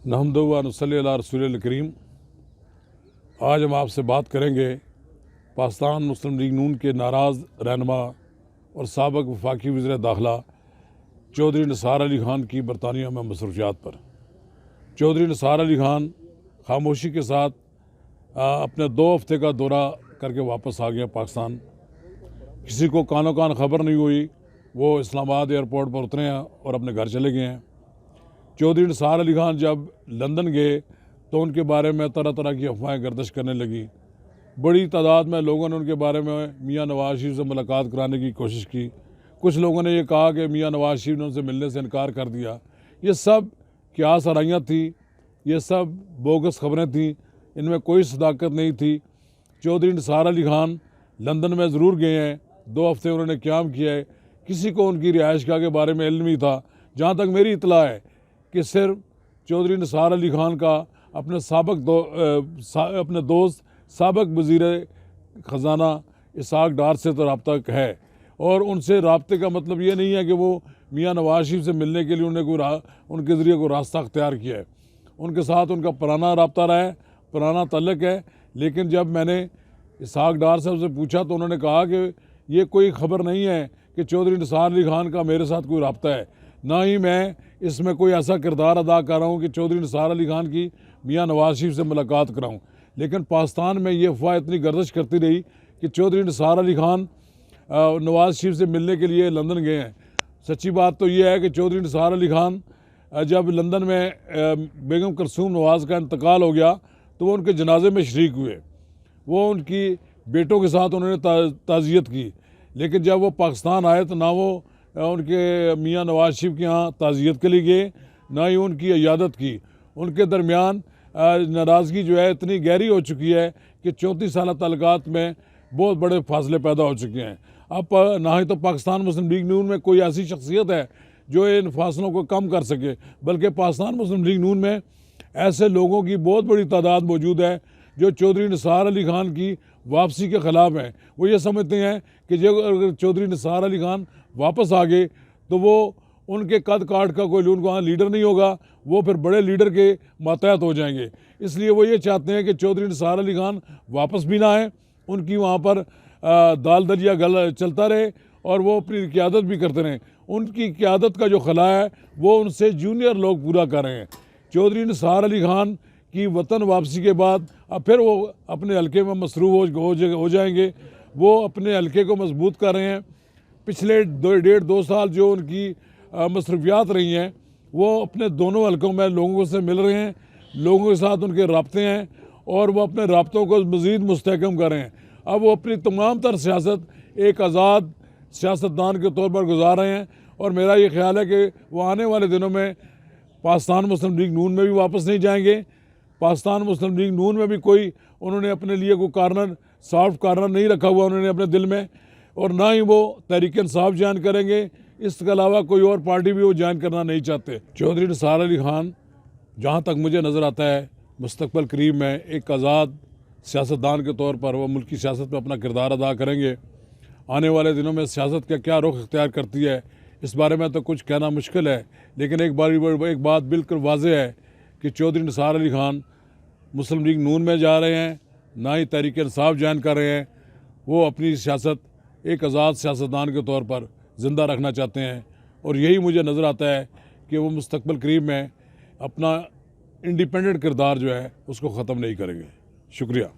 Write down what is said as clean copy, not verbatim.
नहमदु व नसल्ली अला रसूलिल करीम। आज हम आपसे बात करेंगे पाकिस्तान मुस्लिम लीग नून के नाराज़ रहनुमा और साबिक़ वफाकी वज़ीर दाखिला चौधरी निसार अली खान की बरतानिया में मसरूफियात पर। चौधरी निसार अली खान खामोशी के साथ अपने 2 हफ्ते का दौरा करके वापस आ गए पाकिस्तान। किसी को कानो कान खबर नहीं हुई, वो इस्लामाबाद एयरपोर्ट पर उतरे हैं और अपने घर चले गए हैं। चौधरी निसार अली खान जब लंदन गए तो उनके बारे में तरह तरह की अफवाहें गर्दिश करने लगी। बड़ी तादाद में लोगों ने उनके बारे में मियाँ नवाज शरीफ से मुलाकात कराने की कोशिश की। कुछ लोगों ने ये कहा कि मियाँ नवाज शरीफ ने उनसे मिलने से इनकार कर दिया। ये सब क्या सराइयाँ थी, ये सब बोगस खबरें थीं, इनमें कोई सदाकत नहीं थी। चौधरी निसार अली खान लंदन में ज़रूर गए हैं, 2 हफ्ते उन्होंने क़याम किया है। किसी को उनकी रिहाइशगाह के बारे में इल्म नहीं था। जहाँ तक मेरी इतला है कि सिर्फ चौधरी निसार अली खान का अपने अपने दोस्त साबिक़ वज़ीर ख़जाना इसहाक़ डार से तो रब्ता है, और उनसे रब्ते का मतलब ये नहीं है कि वो मियाँ नवाज शरीफ से मिलने के लिए उनके ज़रिए कोई रास्ता अख्तियार किया है। उनके साथ उनका पुराना रब्ता रहा है, पुराना तल्लुक़ है। लेकिन जब मैंने इसहाक़ डार साहब से पूछा तो उन्होंने कहा कि ये कोई ख़बर नहीं है कि चौधरी निसार अली खान का मेरे साथ कोई रब्ता है, ना ही मैं इसमें कोई ऐसा किरदार अदा कर रहा हूँ कि चौधरी निसार अली खान की मियाँ नवाज शरीफ से मुलाकात कराऊँ। लेकिन पाकिस्तान में ये अफवाह इतनी गर्दिश करती रही कि चौधरी निसार अली खान नवाज शरीफ से मिलने के लिए लंदन गए हैं। सच्ची बात तो ये है कि चौधरी निसार अली खान जब लंदन में बेगम कुलसूम नवाज़ का इंतकाल हो गया तो वो उनके जनाजे में शरीक हुए। वो उनकी बेटों के साथ उन्होंने ताज़ियत की। लेकिन जब वो पाकिस्तान आए तो ना वो उनके मियाँ नवाज शरीफ के यहाँ ताज़ियत के लिए गए, ना ही उनकी इयादत की। उनके दरमियान नाराज़गी जो है इतनी गहरी हो चुकी है कि 34 साल ताल्लुकात में बहुत बड़े फासले पैदा हो चुके हैं। अब ना ही तो पाकिस्तान मुस्लिम लीग नून में कोई ऐसी शख्सियत है जो इन फासलों को कम कर सके, बल्कि पाकिस्तान मुस्लिम लीग नून में ऐसे लोगों की बहुत बड़ी तादाद मौजूद है जो चौधरी निसार अली खान की वापसी के ख़िलाफ़ हैं। वो ये समझते हैं कि जब अगर चौधरी निसार अली खान वापस आ गए तो वो उनके कद काट का कोई उनको वहाँ लीडर नहीं होगा, वो फिर बड़े लीडर के मातहत हो जाएंगे। इसलिए वो ये चाहते हैं कि चौधरी निसार अली खान वापस भी ना आए, उनकी वहाँ पर दाल दरिया गल चलता रहे और वो अपनी क़यादत भी करते रहें। उनकी क़यादत का जो खला है वो उनसे जूनियर लोग पूरा कर रहे हैं। चौधरी निसार अली खान की वतन वापसी के बाद अब फिर वो अपने हल्के में मसरूफ़ हो जाएंगे। वो अपने हल्के को मजबूत कर रहे हैं। पिछले 1.5-2 साल जो उनकी मसरूफियात रही हैं वो अपने दोनों हल्कों में लोगों से मिल रहे हैं, लोगों के साथ उनके राब्ते हैं और वो अपने राब्तों को मज़ीद मुस्तहकम कर रहे हैं। अब वो अपनी तमाम तर सियासत एक आज़ाद सियासतदान के तौर पर गुजार रहे हैं, और मेरा ये ख्याल है कि वो आने वाले दिनों में पाकिस्तान मुस्लिम लीग नून में भी वापस नहीं जाएंगे। पाकिस्तान मुस्लिम लीग नून में भी कोई उन्होंने अपने लिए कोई कार्नर, सॉफ्ट कार्नर नहीं रखा हुआ उन्होंने अपने दिल में, और ना ही वो तहरीक इंसाफ ज्वाइन करेंगे। इसके अलावा कोई और पार्टी भी वो ज्वाइन करना नहीं चाहते। चौधरी निसार अली खान जहाँ तक मुझे नज़र आता है मुस्तकबिल करीब में एक आज़ाद सियासतदान के तौर पर वो मुल्की सियासत में अपना किरदार अदा करेंगे। आने वाले दिनों में सियासत का क्या रुख इख्तियार करती है इस बारे में तो कुछ कहना मुश्किल है, लेकिन एक बात बिल्कुल वाज़ेह है कि चौधरी निसार अली खान मुस्लिम लीग नून में जा रहे हैं, ना ही तहरीक इंसाफ ज्वाइन कर रहे हैं। वो अपनी सियासत एक आज़ाद सियासतदान के तौर पर ज़िंदा रखना चाहते हैं, और यही मुझे नज़र आता है कि वो मुस्तकबिल करीब में अपना इंडिपेंडेंट किरदार जो है उसको ख़त्म नहीं करेंगे। शुक्रिया।